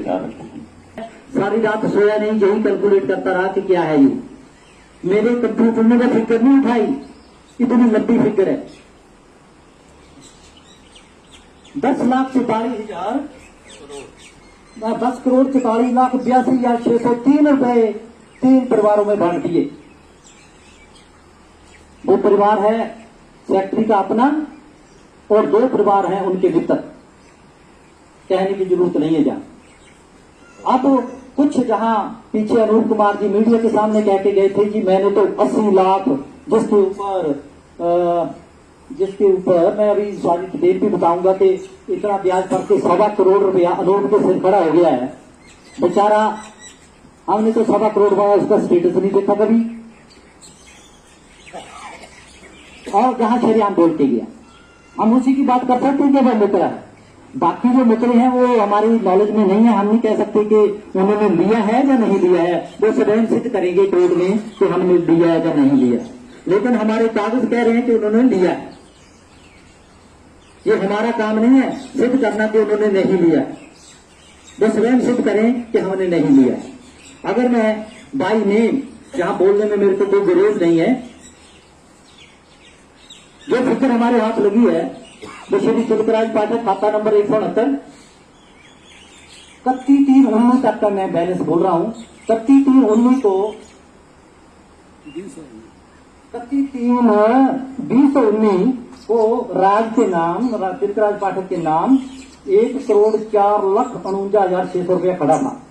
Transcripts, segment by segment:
ख्याल रखें। सारी रात सोया नहीं, यही कैलकुलेट करता रहा कि क्या है ये। मेरे कंप्यूटर ने तो फिक्र नहीं उठाई, इतनी लंबी फिक्र है। 10,44,000 10,44,82,603 रुपए 3 परिवारों में बांट दिए। वो परिवार है सेक्रेटरी का अपना और 2 परिवार हैं उनके वितरक। कहने की जरूरत नहीं है जहां। अब कुछ जहां पीछे अनूप कुमार जी मीडिया के सामने कह के गए थे कि मैंने तो 80 लाख जिसके ऊपर मैं अभी सारी डिटेल भी बताऊंगा कि इतना ब्याज करके 1.25 करोड़ रुपया अनूप के सिर खड़ा हो गया है बेचारा। हमने तो 1.25 करोड़ रुपया उसका स्टेटस नहीं देखा कभी। और जहां शरेआम बोल के गया, हम उसी की बात कर सकते हैं कि वह मुकरा है। बाकी जो मुकरे हैं वो हमारी नॉलेज में नहीं है। हम नहीं कह सकते कि उन्होंने लिया है या नहीं लिया है। वो स्वयं सिद्ध करेंगे कोर्ट में कि हमने लिया है या नहीं लिया। लेकिन हमारे कागज कह रहे हैं कि उन्होंने लिया है। ये हमारा काम नहीं है सिद्ध करना कि उन्होंने नहीं लिया। वो स्वयं सिद्ध करें कि हमने नहीं लिया। अगर मैं बाई नेम जहां बोलने में मेरे को कोई विरोध नहीं है, जो फिक्र हमारे हाथ लगी है वो श्री सुलभराज पाठक खाता नंबर 169 31/3/19 तक का मैं बैलेंस बोल रहा हूं। 31/3/19 को 31/3/2019 को राज के नाम सुलभराज पाठक के नाम 1,04,49,600 रुपया खड़ा था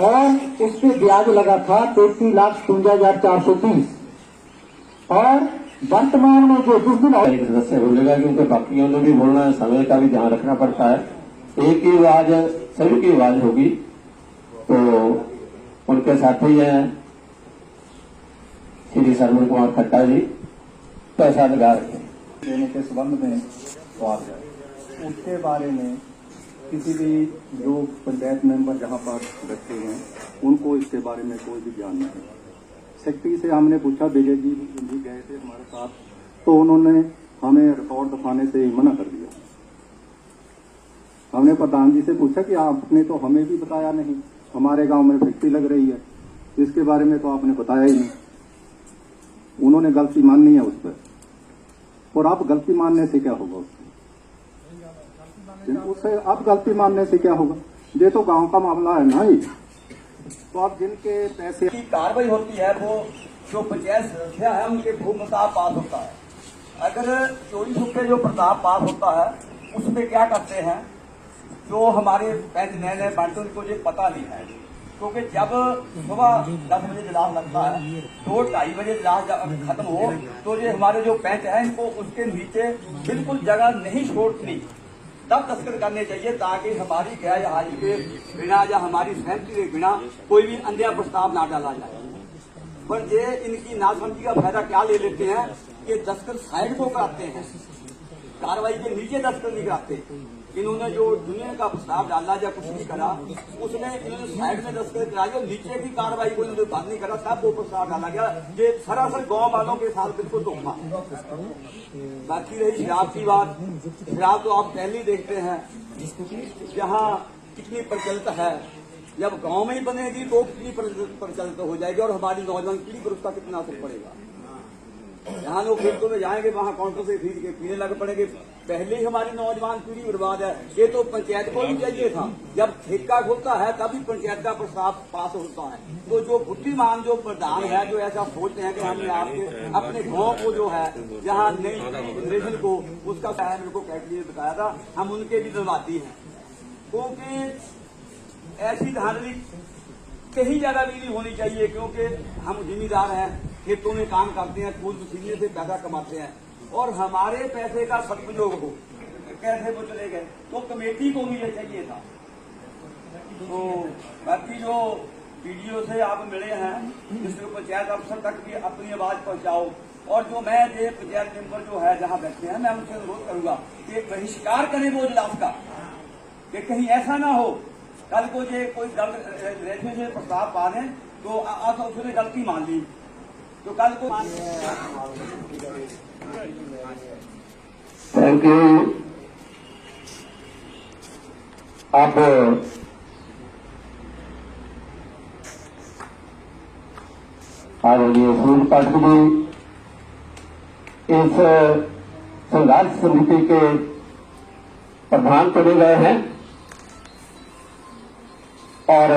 और उस पर ब्याज लगा था 33,57,430। और वर्तमान में जो जिस दिन सदस्य बोलेगा क्योंकि बाकियों ने भी बोलना है, समय का भी ध्यान रखना पड़ता है। एक ही आवाज सभी की आवाज होगी। तो उनके साथी हैं श्री सरवण कुमार खट्टा जी, पैसा लगा रखे देने के संबंध में सवाल है। उसके बारे में किसी भी जो पंचायत मेंबर जहां पर बैठे हैं उनको इसके बारे में कोई भी ज्ञान नहीं है। सेक्रेटरी से हमने पूछा, विजय जी भी गए थे हमारे साथ, तो उन्होंने हमें रिकॉर्ड दिखाने से ही मना कर दिया। हमने प्रधान जी से पूछा कि आपने तो हमें भी बताया नहीं, हमारे गांव में फैक्ट्री लग रही है, इसके बारे में तो आपने बताया ही नहीं। उन्होंने गलती माननी है उस पर, और आप गलती मानने से क्या होगा उससे अब गलती मानने से क्या होगा? ये तो गांव का मामला है ना ही। तो अब जिनके पैसे की कार्रवाई होती है वो जो पंचायत सदस्य है उनके भूमि प्रस्ताव पास होता है। अगर चोरी छुपे जो प्रस्ताव पास होता है उसमें क्या करते हैं, जो हमारे पैंच नए नए बांटे उनको ये पता नहीं है। क्योंकि जब सुबह 10 बजे इजलास लगता है तो 2:30 बजे इजलास खत्म हो तो ये हमारे जो पैंच है इनको उसके नीचे बिल्कुल जगह नहीं छोड़नी, तब दस्तखत करने चाहिए ताकि हमारी गैर हाजिरी के बिना या हमारी सहमति के बिना कोई भी अन्य प्रस्ताव ना डाला जाए। पर ये इनकी नासमझी का फायदा क्या ले लेते हैं कि दस्तखत साइड को कराते हैं, कार्रवाई के नीचे दस्तखत नहीं कराते। इन्होंने जो दुनिया का प्रस्ताव डाला या कुछ नहीं करा उसमें इन्होंने साइड में दस्तखत कराई और नीचे की कार्रवाई को इन्होंने बंद नहीं करा, तब वो प्रस्ताव डाला गया। ये सरासर गांव वालों के साथ बिल्कुल धोखा। बाकी रही शराब की बात, शराब तो आप पहले ही देखते हैं जहाँ कितनी प्रचलित है। जब गांव में ही बनेगी तो कितनी प्रचलित हो जाएगी और हमारी नौजवान पीढ़ी पर उसका कितना असर पड़ेगा। यहाँ लोग खेतों में जाएंगे, वहाँ काउंटर से खरीद के पीने लग पड़ेंगे। पहले ही हमारी नौजवान पीढ़ी बर्बाद है। ये तो पंचायत को भी चाहिए था, जब ठेका खुलता है तभी पंचायत का प्रस्ताव पास होता है। तो जो बुद्धिमान जो प्रधान है जो ऐसा सोचते हैं कि हमने आपके अपने गांव को जो है जहाँ नई जनरेशन को उसका मेरे को कैटली ने बताया था, हम उनके भी धन्यवादी हैं। क्योंकि ऐसी धांधली कहीं ज्यादा भी नहीं होनी चाहिए, क्योंकि हम जिम्मेदार हैं, खेतों में काम करते हैं, खून पसीने से पैसा कमाते हैं और हमारे पैसे का सदुपयोग हो। कैसे वो चले गए तो कमेटी को भी ये चाहिए था। तो बाकी जो वीडियो से आप मिले हैं जिसको पंचायत अफसर तक भी अपनी आवाज पहुंचाओ। और जो मैं ये पंचायत मेंबर जो है जहां बैठे हैं मैं उनसे अनुरोध करूंगा कि बहिष्कार करें वो इजलास का, कि कहीं ऐसा ना हो कल को ये कोई गलत रेशे से प्रस्ताव पा लें तो उसने गलती मान ली तो कल को थैंक यू। अब आदरणीय सुनील पाठक जी इस संघर्ष समिति के प्रधान चुने गए हैं और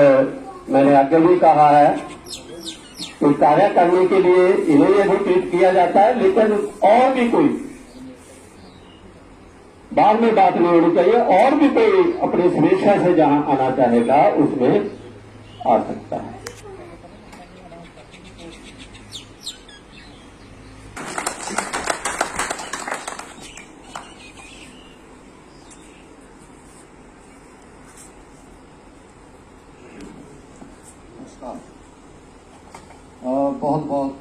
मैंने आगे भी कहा है कि कार्य करने के लिए इन्हें यदि ट्रीट किया जाता है, लेकिन और भी कोई बाद में बात नहीं होनी चाहिए, और भी कोई अपनी स्वेच्छा से जहां आना चाहेगा उसमें आ सकता है। बहुत बहुत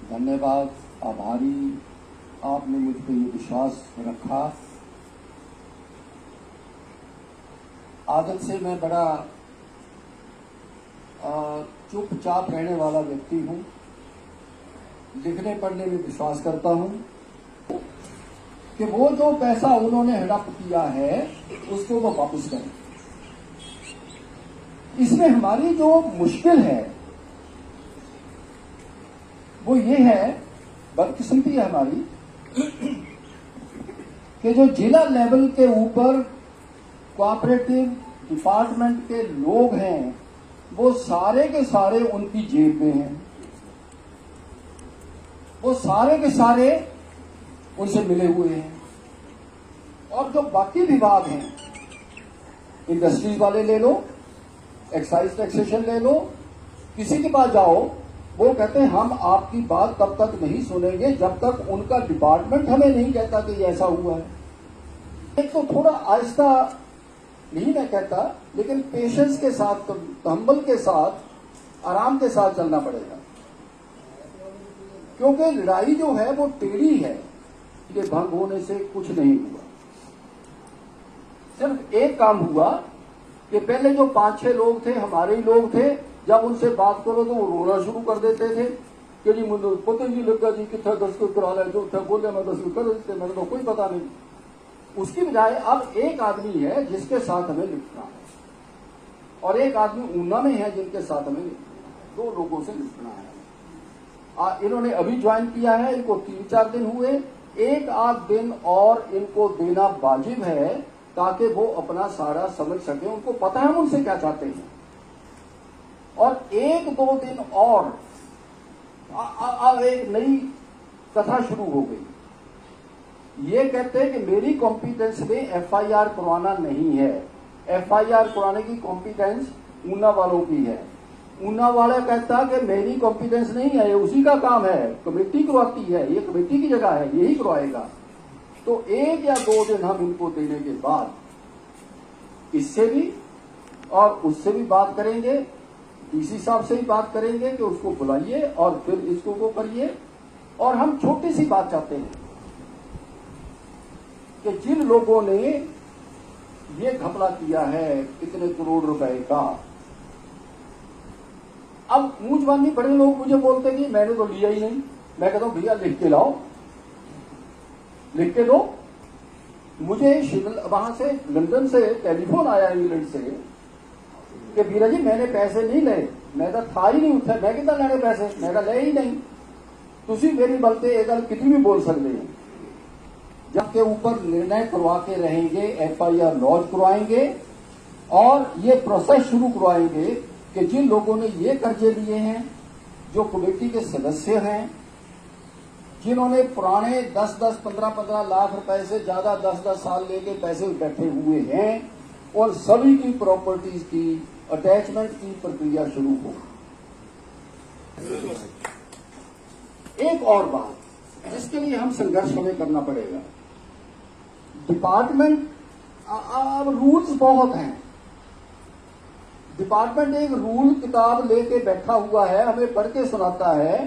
धन्यवाद, आभारी। आपने मुझ पर ये विश्वास रखा। आदत से मैं बड़ा चुपचाप रहने वाला व्यक्ति हूं। लिखने पढ़ने में विश्वास करता हूं कि वो जो पैसा उन्होंने हड़प किया है उसको वो वापस करें। इसमें हमारी जो मुश्किल है वो ये है, बदकिस्मती है हमारी, कि जो जिला लेवल के ऊपर कोऑपरेटिव डिपार्टमेंट के लोग हैं वो सारे के सारे उनकी जेब में हैं। वो सारे के सारे उनसे मिले हुए हैं। और जो बाकी विभाग हैं, इंडस्ट्रीज वाले ले लो, एक्साइज टैक्सेशन ले लो, किसी के पास जाओ, वो कहते हैं हम आपकी बात तब तक नहीं सुनेंगे जब तक उनका डिपार्टमेंट हमें नहीं कहता कि ये ऐसा हुआ है। एक तो थोड़ा आहिस्ता नहीं मैं कहता, लेकिन पेशेंस के साथ, तहम्मुल के साथ, आराम के साथ चलना पड़ेगा, क्योंकि लड़ाई जो है वो टेढ़ी है। ये भंग होने से कुछ नहीं हुआ। सिर्फ एक काम हुआ कि पहले जो 5-6 लोग थे, हमारे ही लोग थे, जब उनसे बात करो तो वो रोना शुरू कर देते थे कि जी मुझे पता नहीं लगा जी कितना दस्तखत करा ले, जो थे बोले मैं दस्तखत कर देते, मेरे को कोई पता नहीं। उसकी बजाय अब एक आदमी है जिसके साथ हमें निपटना है, और एक आदमी ऊना में है जिनके साथ हमें 2 लोगों से निपटना है। इन्होंने अभी ज्वाइन किया है, इनको 3-4 दिन हुए। 1 आध दिन और इनको देना वाजिब है ताकि वो अपना सारा समझ सके, उनको पता है हम उनसे क्या चाहते हैं। और 1-2 दिन और एक नई कथा शुरू हो गई। ये कहते हैं कि मेरी कॉम्पिटेंस में एफआईआर करवाना नहीं है, एफआईआर करवाने की कॉम्पिटेंस ऊना वालों की है। ऊना वाला कहता कि मेरी कॉम्पिटेंस नहीं है, ये उसी का काम है, कमेटी करवाती है, ये कमेटी की जगह है, यही करवाएगा। तो 1 या 2 दिन हम इनको देने के बाद इससे भी और उससे भी बात करेंगे, डीसी साहब से ही बात करेंगे कि उसको बुलाइए और फिर इसको वो करिए। और हम छोटी सी बात चाहते हैं कि जिन लोगों ने ये घपला किया है इतने करोड़ रुपए का, अब मुंह जबानी बड़े लोग मुझे बोलते कि मैंने तो लिया ही नहीं। मैं कहता हूं भैया लिख के लाओ, लिख के दो। मुझे वहां से लंदन से टेलीफोन आया, इंग्लैंड से, कि वीरा जी मैंने पैसे नहीं ले। मैं था ही नहीं उत्थे, मैं कितना लेने पैसे, मैं ले ही नहीं। तुसी मेरी बलते एक गल कितनी भी बोल सकते हैं। जब के ऊपर निर्णय करवा के रहेंगे, एफआईआर लॉन्च करवाएंगे और ये प्रोसेस शुरू करवाएंगे कि जिन लोगों ने ये कर्जे लिए हैं, जो कमेटी के सदस्य हैं, जिन्होंने पुराने 10-10, 15-15 लाख रुपए से ज्यादा 10-10 साल लेके पैसे बैठे हुए हैं, और सभी की प्रॉपर्टीज की अटैचमेंट की प्रक्रिया शुरू हो। एक और बात जिसके लिए हम संघर्ष हमें करना पड़ेगा, डिपार्टमेंट अब रूल्स बहुत हैं। डिपार्टमेंट एक रूल किताब लेके बैठा हुआ है, हमें पढ़ के सुनाता है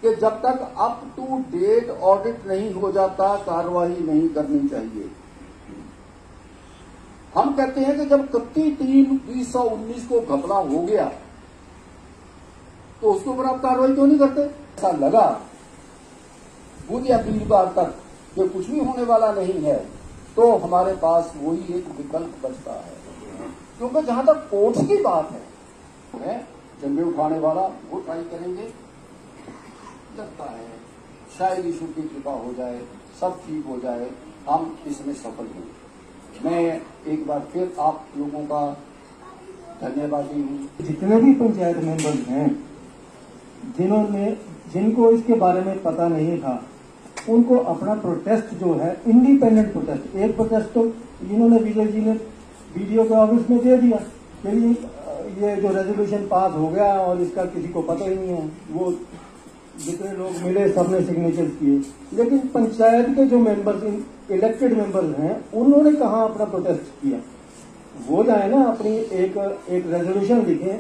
कि जब तक अप टू डेट ऑडिट नहीं हो जाता कार्रवाई नहीं करनी चाहिए। हम कहते हैं कि जब 31/3/2019 को घपला हो गया तो उसके ऊपर आप कार्रवाई क्यों नहीं करते? ऐसा लगा बुध या वीरवार तक कि कुछ भी होने वाला नहीं है, तो हमारे पास वही एक विकल्प बचता है। क्योंकि जहां तक कोर्ट्स की बात है जंबे उठाने वाला वो ट्राई करेंगे, लगता है शायद ईश्वर की कृपा हो जाए, सब ठीक हो जाए, हम इसमें सफल हों। मैं एक बार फिर आप लोगों का धन्यवादी हूँ। जितने भी पंचायत मेंबर्स हैं जिनको इसके बारे में पता नहीं था, उनको अपना प्रोटेस्ट जो है इंडिपेंडेंट प्रोटेस्ट, एक प्रोटेस्ट तो इन्होंने विजय जी ने वीडियो के ऑफिस में दे दिया कि ये जो रेजोल्यूशन पास हो गया और इसका किसी को पता ही नहीं है, वो जितने लोग मिले सबने सिग्नेचर किए, लेकिन पंचायत के जो मेंबर्स इलेक्टेड मेंबर्स हैं उन्होंने कहाँ अपना प्रोटेस्ट किया। वो जाए ना, अपनी एक रेजोल्यूशन लिखें,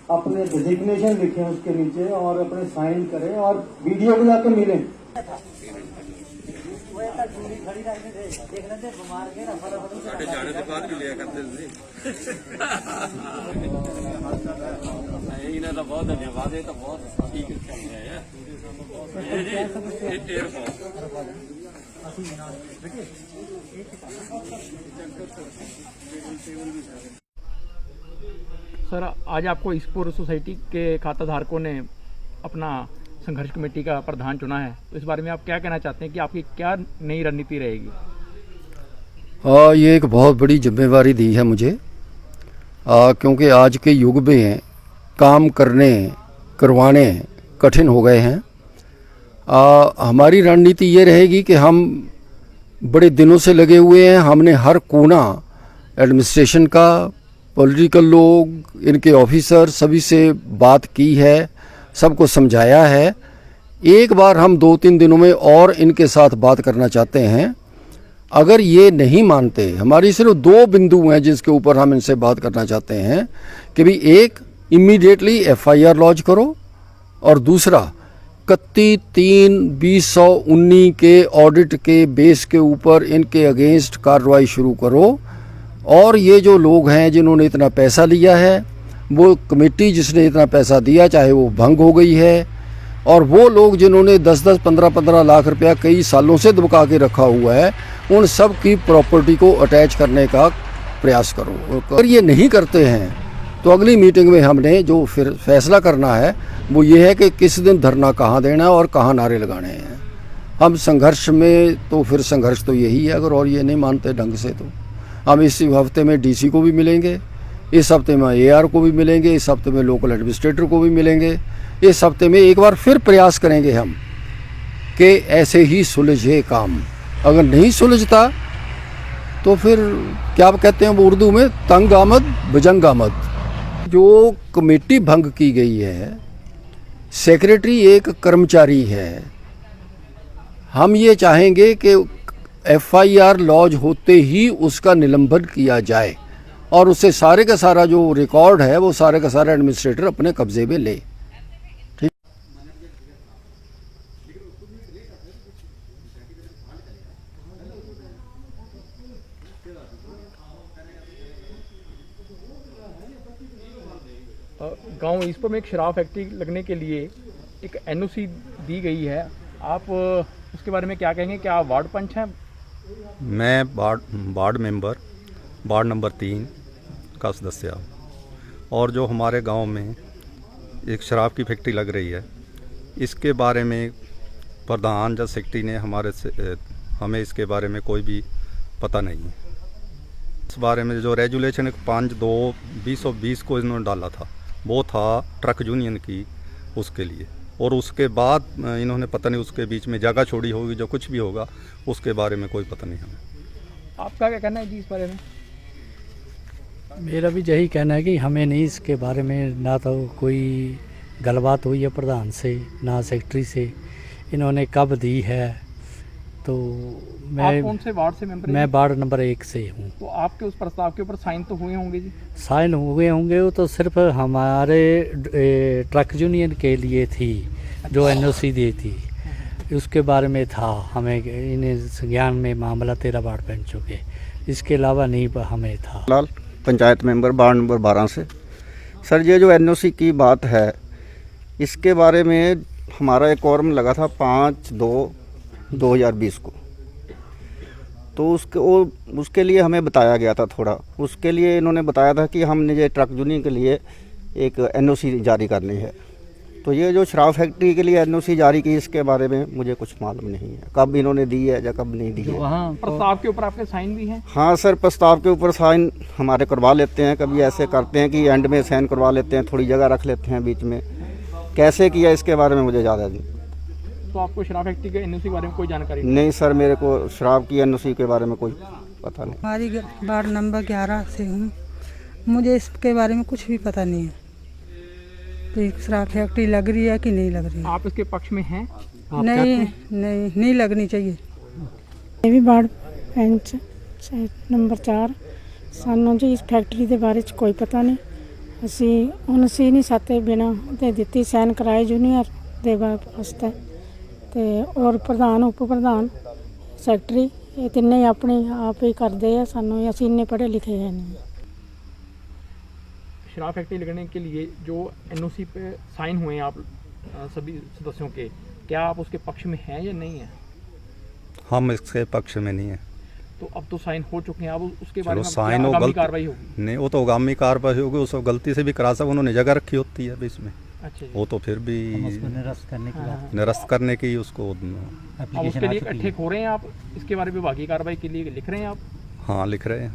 अपने डिजिग्नेशन लिखें उसके नीचे और अपने साइन करें और वीडियो को जाकर मिलें। इन्हें तो बहुत धन्यवाद है, तो बहुत ठीक है। सर, आज आपको ईसपुर सोसाइटी के खाता धारकों ने अपना संघर्ष कमेटी का प्रधान चुना है, तो इस बारे में आप क्या कहना चाहते हैं कि आपकी क्या नई रणनीति रहेगी? ये एक बहुत बड़ी जिम्मेवारी दी है मुझे, क्योंकि आज के युग में काम करवाने कठिन हो गए हैं। हमारी रणनीति ये रहेगी कि हम बड़े दिनों से लगे हुए हैं, हमने हर कोना एडमिनिस्ट्रेशन का, पॉलिटिकल लोग, इनके ऑफिसर सभी से बात की है, सबको समझाया है। एक बार हम 2-3 दिनों में और इनके साथ बात करना चाहते हैं। अगर ये नहीं मानते, हमारी सिर्फ 2 बिंदु हैं जिसके ऊपर हम इनसे बात करना चाहते हैं कि भाई एक, इमीडिएटली FIR लॉन्च करो, और दूसरा 31/3/2019 के ऑडिट के बेस के ऊपर इनके अगेंस्ट कार्रवाई शुरू करो। और ये जो लोग हैं जिन्होंने इतना पैसा लिया है, वो कमेटी जिसने इतना पैसा दिया चाहे वो भंग हो गई है, और वो लोग जिन्होंने 10-10, 15-15 लाख रुपया कई सालों से दबका के रखा हुआ है, उन सब की प्रॉपर्टी को अटैच करने का प्रयास करो। अगर ये नहीं करते हैं तो अगली मीटिंग में हमने जो फिर फैसला करना है वो ये है कि किस दिन धरना कहाँ देना है और कहाँ नारे लगाने हैं। हम संघर्ष में तो फिर संघर्ष तो यही है, अगर और ये नहीं मानते ढंग से तो हम इस हफ्ते में DC को भी मिलेंगे, इस हफ्ते में AR को भी मिलेंगे, इस हफ्ते में लोकल एडमिनिस्ट्रेटर को भी मिलेंगे, इस हफ्ते में एक बार फिर प्रयास करेंगे हम कि ऐसे ही सुलझे काम। अगर नहीं सुलझता तो फिर क्या कहते हैं वो उर्दू में, तंग आमद भुजंग आमद। जो कमेटी भंग की गई है, सेक्रेटरी एक कर्मचारी है, हम ये चाहेंगे कि FIR लॉन्च होते ही उसका निलंबन किया जाए और उससे सारे का सारा जो रिकॉर्ड है वो सारे का सारा एडमिनिस्ट्रेटर अपने कब्जे में ले। ठीक। गांव ईसपुर में एक शराब फैक्ट्री लगने के लिए एक NOC दी गई है, आप उसके बारे में क्या कहेंगे? क्या आप वार्ड पंच हैं? मैं वार्ड मेंबर वार्ड नंबर 3 का सदस्य, और जो हमारे गांव में एक शराब की फैक्ट्री लग रही है, इसके बारे में प्रधान या सेक्रेटरी ने हमें इसके बारे में कोई भी पता नहीं है। इस बारे में जो रेजुलेशन 5/2/2020 को इन्होंने डाला था, वो था ट्रक यूनियन की उसके लिए, और उसके बाद इन्होंने पता नहीं उसके बीच में जगह छोड़ी होगी, जो कुछ भी होगा उसके बारे में कोई पता नहीं हमें। आपका क्या कहना है जी इस बारे में? मेरा भी यही कहना है कि हमें नहीं इसके बारे में, ना तो कोई गलबात हुई है प्रधान से, ना सेक्रेटरी से, इन्होंने कब दी है। तो आप कौन से वार्ड से मेंबर हैं? मैं वार्ड नंबर 1 से हूँ। तो आपके उस प्रस्ताव के ऊपर साइन तो हुए होंगे जी? साइन हुए होंगे, वो तो सिर्फ हमारे ट्रक यूनियन के लिए थी, जो NOC दी थी उसके बारे में था। हमें इन्हें संज्ञान में मामला 13 वार्ड पंचों के, इसके अलावा नहीं हमें था। लाल पंचायत मेंबर वार्ड नंबर 12 से। सर, ये जो NOC की बात है, इसके बारे में हमारा एक कॉरम लगा था 5/2/2020 को। तो तो उसके लिए हमें बताया गया था थोड़ा, उसके लिए इन्होंने बताया था कि हमने ये ट्रक यूनियन के लिए एक एनओसी जारी करनी है। तो ये जो शराब फैक्ट्री के लिए एनओसी जारी की, इसके बारे में मुझे कुछ मालूम नहीं है, कब इन्होंने दी है या कब नहीं दी है। प्रस्ताव के ऊपर आपके साइन भी हैं? हाँ सर, प्रस्ताव के ऊपर साइन हमारे करवा लेते हैं, कभी ऐसे करते हैं कि एंड में साइन करवा लेते हैं, थोड़ी जगह रख लेते हैं बीच में। कैसे किया इसके बारे में मुझे ज़्यादा नहीं। तो आपको शराब फैक्ट्री के एनओसी के बारे में कोई जानकारी नहीं सर, मेरे को शराब की एनओसी के बारे में कोई पता नहीं। हमारी वार्ड नंबर 11 से हूँ, मुझे इसके बारे में कुछ भी पता नहीं है कि शराब फैक्ट्री लग रही है कि नहीं लग रही है। आप इसके पक्ष में हैं? नहीं लगनी चाहिए। ਇਹ ਵੀ ਵਾਰਡ ਪੈਂਚ ਨੰਬਰ 4 ਸਾਨੂੰ ਜੀ ਇਸ ਫੈਕਟਰੀ ਦੇ ਬਾਰੇ ਚ ਕੋਈ ਪਤਾ ਨਹੀਂ। ਅਸੀਂ ਹੁਣ ਸੀ ਨਹੀਂ ਸਾਤੇ ਬਿਨਾ ਤੇ ਦਿੱਤੀ ਸਾਈਨ ਕਰਾਏ ਜੂਨੀਅਰ ਦੇ ਵਾਸਤੇ ਤੇ ਔਰ ਪ੍ਰਧਾਨ ਉਪ ਪ੍ਰਧਾਨ ਸੈਕਟਰੀ ਇਹ ਤਿੰਨੇ ਆਪਣੇ ਆਪ ਹੀ ਕਰਦੇ ਆ। ਸਾਨੂੰ ਅਸੀਂ ਇੰਨੇ ਪੜ੍ਹੇ ਲਿਖੇ ਹੈ ਨਹੀਂ। शराब फैक्ट्री लगने के लिए जो एनओसी पे साइन हुए हैं आप सभी सदस्यों के, क्या आप उसके पक्ष में हैं या नहीं है? हम इसके पक्ष में नहीं है। तो अब तो साइन हो चुके हैं, अब उसके बारे चलो में साइन हो, आगामी कार्रवाई होगी? नहीं, वो तो आगामी कार्रवाई होगी, उसको गलती से भी करा सकते, उन्होंने जगह रखी होती है बीच में। अच्छा जी। वो तो फिर भी निरस्त करने की उसको अब उसके लिए इकट्ठे हो रहे हैं आप, इसके बारे में बाकी कार्रवाई के लिए लिख रहे हैं आप? हाँ, लिख रहे हैं।